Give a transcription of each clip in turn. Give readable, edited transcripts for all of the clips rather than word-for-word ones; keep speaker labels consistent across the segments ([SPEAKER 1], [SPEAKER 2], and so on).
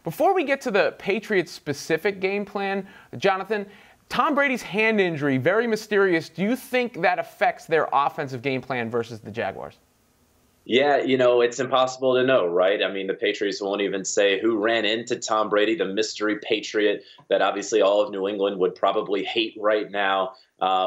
[SPEAKER 1] Before we get to the Patriots' specific game plan, Jonathan, Tom Brady's hand injury, very mysterious. Do you think that affects their offensive game plan versus the Jaguars?
[SPEAKER 2] Yeah, it's impossible to know, right? I mean, the Patriots won't even say who ran into Tom Brady, the mystery Patriot that obviously all of New England would probably hate right now.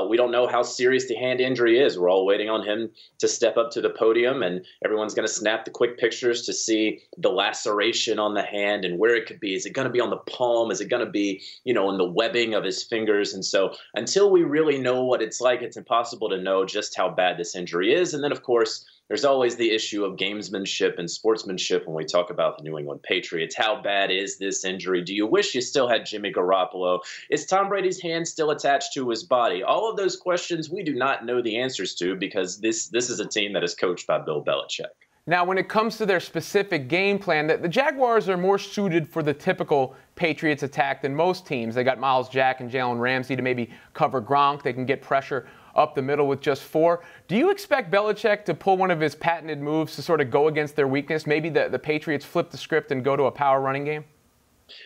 [SPEAKER 2] We don't know how serious the hand injury is. We're all waiting on him to step up to the podium, and everyone's going to snap the quick pictures to see the laceration on the hand and where it could be. Is it going to be on the palm? Is it going to be, in the webbing of his fingers? And so until we really know what it's like, it's impossible to know just how bad this injury is. And then, of course, there's always the issue of gamesmanship and sportsmanship when we talk about the New England Patriots. How bad is this injury? Do you wish you still had Jimmy Garoppolo? Is Tom Brady's hand still attached to his body? All of those questions we do not know the answers to because this is a team that is coached by Bill Belichick.
[SPEAKER 1] Now, when it comes to their specific game plan, the Jaguars are more suited for the typical Patriots attack than most teams. They got Miles Jack and Jalen Ramsey to maybe cover Gronk. They can get pressure up the middle with just 4. Do you expect Belichick to pull one of his patented moves to sort of go against their weakness? Maybe the Patriots flip the script and go to a power running game?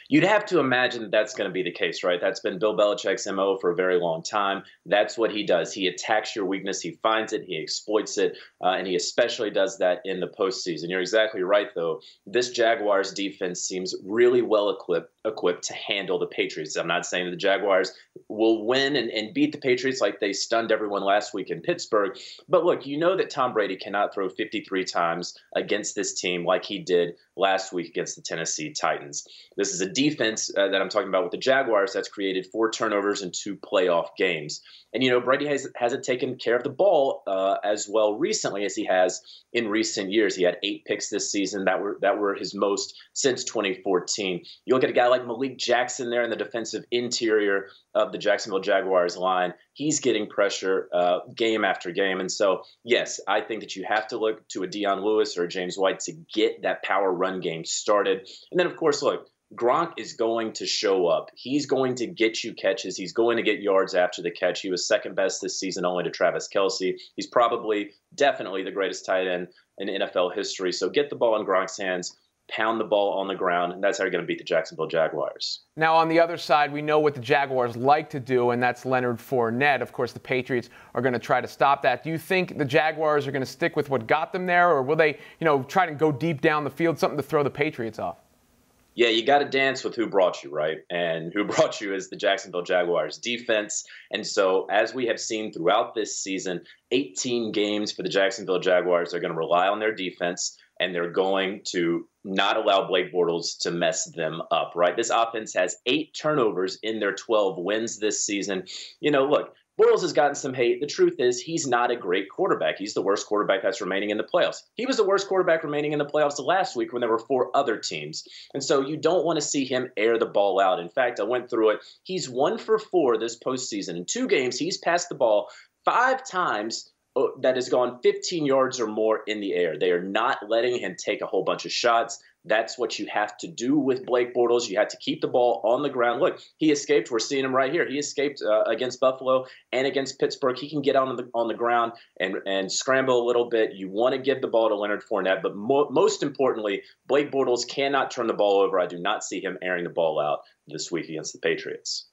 [SPEAKER 2] You'd have to imagine that that's going to be the case, right? That's been Bill Belichick's MO for a very long time. That's what he does. He attacks your weakness. He finds it. He exploits it. And he especially does that in the postseason. You're exactly right, though. This Jaguars defense seems really well equipped to handle the Patriots. I'm not saying the Jaguars will win and beat the Patriots like they stunned everyone last week in Pittsburgh. But look, you know that Tom Brady cannot throw 53 times against this team like he did last week against the Tennessee Titans. This is a defense that I'm talking about with the Jaguars that's created 4 turnovers in 2 playoff games. And, Brady hasn't taken care of the ball as well recently as he has in recent years. He had 8 picks this season that were his most since 2014. You look at a guy like Malik Jackson there in the defensive interior of the Jacksonville Jaguars line. He's getting pressure game after game. And so, yes, I think that you have to look to a Deion Lewis or a James White to get that power run game started. And then, of course, look, Gronk is going to show up. He's going to get you catches. He's going to get yards after the catch. He was second best this season only to Travis Kelce. He's definitely the greatest tight end in NFL history. So get the ball in Gronk's hands, pound the ball on the ground, and that's how you're going to beat the Jacksonville Jaguars.
[SPEAKER 1] Now, on the other side, we know what the Jaguars like to do, and that's Leonard Fournette. Of course, the Patriots are going to try to stop that. Do you think the Jaguars are going to stick with what got them there, or will they, try to go deep down the field, something to throw the Patriots off?
[SPEAKER 2] Yeah, you got to dance with who brought you, right? And who brought you is the Jacksonville Jaguars defense. And so as we have seen throughout this season, 18 games for the Jacksonville Jaguars are going to rely on their defense, and they're going to not allow Blake Bortles to mess them up, right? This offense has 8 turnovers in their 12 wins this season. Look, Bortles has gotten some hate. The truth is he's not a great quarterback. He's the worst quarterback that's remaining in the playoffs. He was the worst quarterback remaining in the playoffs last week when there were 4 other teams. And so you don't want to see him air the ball out. In fact, I went through it. He's 1 for 4 this postseason. In 2 games, he's passed the ball 5 times that has gone 15 yards or more in the air. They are not letting him take a whole bunch of shots. That's what you have to do with Blake Bortles. You have to keep the ball on the ground. Look, he escaped. We're seeing him right here. He escaped against Buffalo and against Pittsburgh. He can get on the ground and scramble a little bit. You want to give the ball to Leonard Fournette, but most importantly, Blake Bortles cannot turn the ball over. I do not see him airing the ball out this week against the Patriots.